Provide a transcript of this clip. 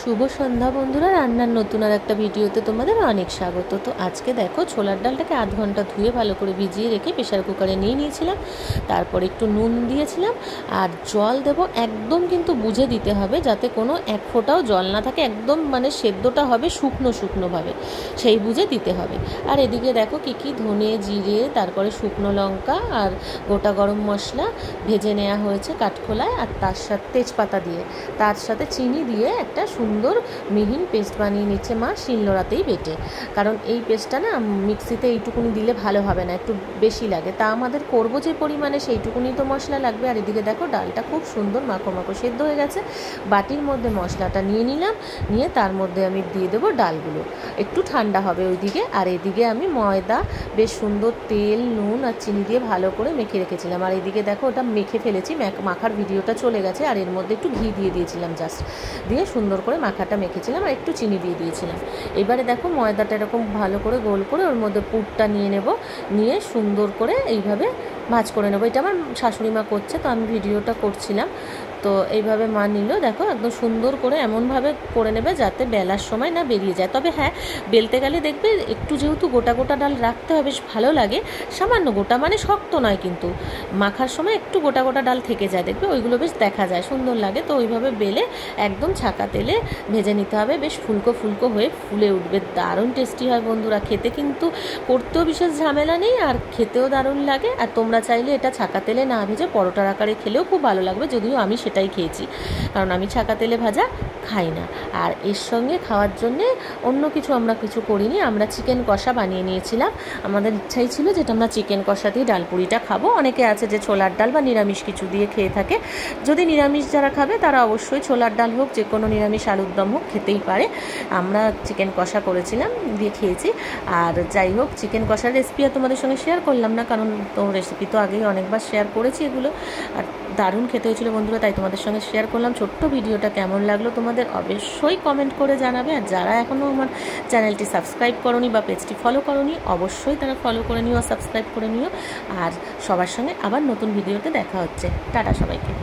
শুভ সন্ধ্যা বন্ধুরা, রান্নার নতুন আর একটা ভিডিওতে তোমাদের অনেক স্বাগত। তো আজকে দেখো, ছোলার ডালটাকে আধ ঘন্টা ধুয়ে ভালো করে ভিজিয়ে রেখে প্রেশার কুকারে নিয়ে নিয়েছিলাম। তারপর একটু নুন দিয়েছিলাম আর জল দেব, একদম কিন্তু বুঝে দিতে হবে যাতে কোনো এক ফোঁটাও জল না থাকে। একদম মানে সেদ্ধটা হবে শুকনো শুকনোভাবে, সেই বুঝে দিতে হবে। আর এদিকে দেখো কী কী ধনে জিরে, তারপরে শুকনো লঙ্কা আর গোটা গরম মশলা ভেজে নেওয়া হয়েছে কাঠখোলায়, আর তার সাথে তেজপাতা দিয়ে, তার সাথে চিনি দিয়ে একটা সুন্দর মিহিন পেস্ট বানিয়ে নিচ্ছে মা শিলনোড়াতেই বেটে। কারণ এই পেস্টটা না মিক্সিতে এইটুকুনি দিলে ভালো হবে না, একটু বেশি লাগে। তা আমাদের করবো যে পরিমাণে সেইটুকুনি তো মশলা লাগবে। আর এদিকে দেখো ডালটা খুব সুন্দর মাখো মাখো সেদ্ধ হয়ে গেছে। বাটির মধ্যে মশলাটা নিয়ে নিলাম, নিয়ে তার মধ্যে আমি দিয়ে দেবো ডালগুলো, একটু ঠান্ডা হবে ওইদিকে। আর এদিকে আমি ময়দা বেশ সুন্দর তেল নুন আর চিনি দিয়ে ভালো করে মেখে রেখেছিলাম। আর এদিকে দেখো ওটা মেখে ফেলেছি, মাখার ভিডিওটা চলে গেছে। আর এর মধ্যে একটু ঘি দিয়ে দিয়েছিলাম, জাস্ট দিয়ে সুন্দর করে মাখাটা মেখেছিলাম আর একটু চিনি দিয়ে দিয়েছিলাম। এবারে দেখো ময়দাটা এরকম ভালো করে গোল করে ওর মধ্যে পুরটা নিয়ে নেব, নিয়ে সুন্দর করে এইভাবে ভাঁজ করে নেবো। এটা আমার শাশুড়ি মা করছে, তো আমি ভিডিওটা করছিলাম। তো এইভাবে মা নিল, দেখো একদম সুন্দর করে এমনভাবে করে নেবে যাতে বেলার সময় না বেরিয়ে যায়। তবে হ্যাঁ, বেলতে গেলে দেখবে একটু যেহেতু গোটা গোটা ডাল রাখতে হবে, বেশ ভালো লাগে। সামান্য গোটা, মানে শক্ত নয়, কিন্তু মাখার সময় একটু গোটা গোটা ডাল থেকে যায়, দেখবে ওইগুলো বেশ দেখা যায়, সুন্দর লাগে। তো ওইভাবে বেলে একদম ছাকা তেলে ভেজে নিতে হবে, বেশ ফুলকো ফুলকো হয়ে ফুলে উঠবে। দারুণ টেস্টি হয় বন্ধুরা খেতে, কিন্তু করতেও বিশেষ ঝামেলা নেই আর খেতেও দারুণ লাগে। আর তোমরা চাইলে এটা ছাকা তেলে না ভেজে পরোটার আকারে খেলেও খুব ভালো লাগবে, যদিও আমি সেটাই খেয়েছি, কারণ আমি ছাকা তেলে ভাজা খাই না। আর এর সঙ্গে খাওয়ার জন্যে অন্য কিছু আমরা কিছু করিনি, আমরা চিকেন কষা বানিয়ে নিয়েছিলাম। আমাদের ইচ্ছাই ছিল যেটা আমরা চিকেন কষা দিয়ে ডালপুরিটা খাবো। অনেকে আছে যে ছোলার ডাল বা নিরামিষ কিছু দিয়ে খেয়ে থাকে। যদি নিরামিষ যারা খাবে তারা অবশ্যই ছোলার ডাল হোক, যে কোনো নিরামিষ আলুর দম হোক খেতেই পারে। আমরা চিকেন কষা করেছিলাম, দিয়ে খেয়েছি। আর যাই হোক, চিকেন কষার রেসিপি আর তোমাদের সঙ্গে শেয়ার করলাম না, কারণ তো রেসিপি তো আগেই অনেকবার শেয়ার করেছি এগুলো। আর দারুণ খেতে হয়েছিল বন্ধুরা, তাই তোমাদের সঙ্গে শেয়ার করলাম। ছোট্ট ভিডিওটা কেমন লাগলো তোমাদের অবশ্যই কমেন্ট করে জানাবে। আর যারা এখনও আমার চ্যানেলটি সাবস্ক্রাইব করোনি বা পেজটি ফলো করোনি, অবশ্যই তারা ফলো করে নিও, সাবস্ক্রাইব করে নিও। আর সবার সঙ্গে আবার নতুন ভিডিওতে দেখা হচ্ছে। টাটা সবাইকে।